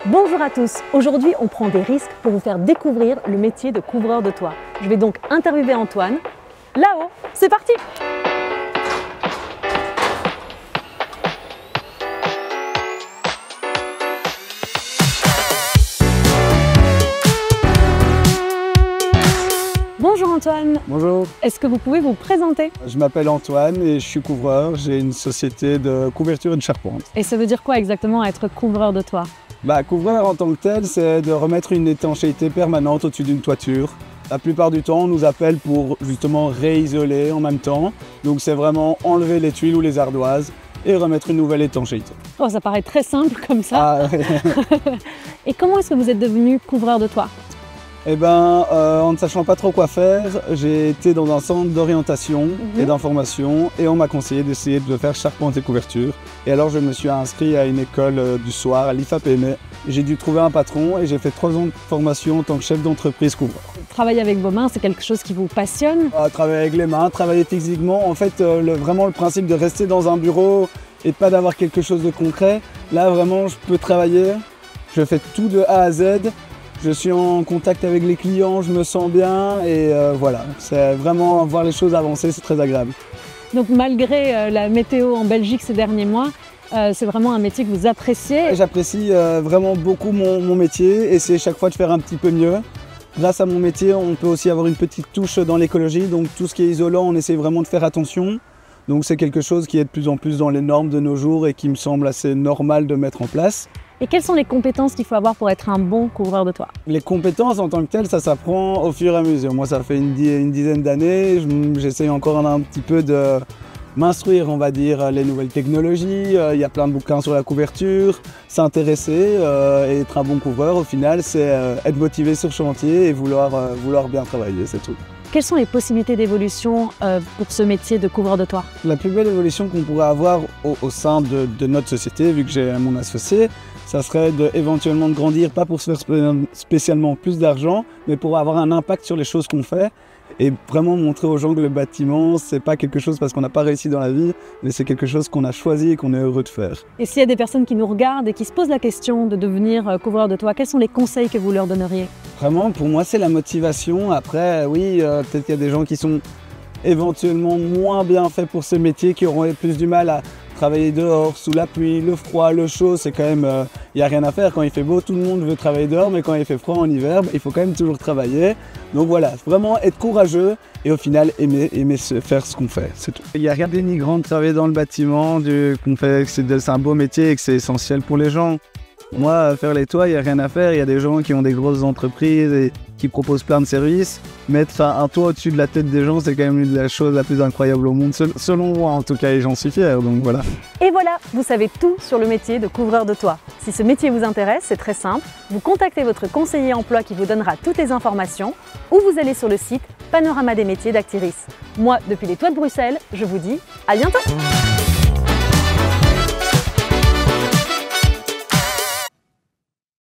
Bonjour à tous, aujourd'hui on prend des risques pour vous faire découvrir le métier de couvreur de toit. Je vais donc interviewer Antoine. Là-haut, c'est parti! Bonjour Antoine. Bonjour, Est-ce que vous pouvez vous présenter? je m'appelle Antoine et je suis couvreur. J'ai une société de couverture et de charpente. Et ça veut dire quoi exactement être couvreur de toit? Couvreur en tant que tel, c'est de remettre une étanchéité permanente au-dessus d'une toiture. La plupart du temps, on nous appelle pour justement réisoler en même temps. Donc c'est vraiment enlever les tuiles ou les ardoises et remettre une nouvelle étanchéité. Oh, ça paraît très simple comme ça. Et comment est-ce que vous êtes devenu couvreur de toit? En ne sachant pas trop quoi faire, j'ai été dans un centre d'orientation et d'information et on m'a conseillé d'essayer de faire charpente et couverture. Et alors je me suis inscrit à une école du soir, à l'IFAPME. J'ai dû trouver un patron et j'ai fait 3 ans de formation en tant que chef d'entreprise couvreur. Travailler avec vos mains, c'est quelque chose qui vous passionne? Travailler avec les mains, travailler physiquement, en fait vraiment le principe de rester dans un bureau et pas d'avoir quelque chose de concret. Là vraiment je peux travailler, je fais tout de A à Z. Je suis en contact avec les clients, je me sens bien et voilà, c'est vraiment voir les choses avancer, c'est très agréable. Donc malgré la météo en Belgique ces derniers mois, c'est vraiment un métier que vous appréciez? J'apprécie vraiment beaucoup mon métier, essayer chaque fois de faire un petit peu mieux. Grâce à mon métier, on peut aussi avoir une petite touche dans l'écologie, donc tout ce qui est isolant, on essaie vraiment de faire attention. Donc c'est quelque chose qui est de plus en plus dans les normes de nos jours et qui me semble assez normal de mettre en place. Et quelles sont les compétences qu'il faut avoir pour être un bon couvreur de toit? Les compétences en tant que telles, ça s'apprend au fur et à mesure. Moi, ça fait une dizaine d'années. J'essaye encore un petit peu de m'instruire, on va dire, les nouvelles technologies. Il y a plein de bouquins sur la couverture. S'intéresser et être un bon couvreur, au final, c'est être motivé sur chantier et vouloir bien travailler, c'est tout. Quelles sont les possibilités d'évolution pour ce métier de couvreur de toit? La plus belle évolution qu'on pourrait avoir au sein de notre société, vu que j'ai mon associé, ça serait éventuellement de grandir, pas pour se faire spécialement plus d'argent, mais pour avoir un impact sur les choses qu'on fait et vraiment montrer aux gens que le bâtiment, c'est pas quelque chose parce qu'on n'a pas réussi dans la vie, mais c'est quelque chose qu'on a choisi et qu'on est heureux de faire. Et s'il y a des personnes qui nous regardent et qui se posent la question de devenir couvreur de toit, quels sont les conseils que vous leur donneriez? Vraiment, pour moi, c'est la motivation. Après, oui, peut-être qu'il y a des gens qui sont éventuellement moins bien faits pour ce métier, qui auront plus du mal à travailler dehors, sous la pluie, le froid, le chaud, c'est quand même, il n'y a rien à faire. Quand il fait beau, tout le monde veut travailler dehors, mais quand il fait froid en hiver, il faut quand même toujours travailler. Donc voilà, vraiment être courageux et au final aimer faire ce qu'on fait, c'est tout. Il n'y a rien de dénigrant de travailler dans le bâtiment, c'est un beau métier et que c'est essentiel pour les gens. Moi, faire les toits, il n'y a rien à faire. Il y a des gens qui ont des grosses entreprises et qui proposent plein de services. Mettre un toit au-dessus de la tête des gens, c'est quand même la chose la plus incroyable au monde, selon moi en tout cas, et j'en suis fier, donc voilà. Et voilà, vous savez tout sur le métier de couvreur de toit. Si ce métier vous intéresse, c'est très simple. Vous contactez votre conseiller emploi qui vous donnera toutes les informations ou vous allez sur le site Panorama des métiers d'Actiris. Moi, depuis les toits de Bruxelles, je vous dis à bientôt!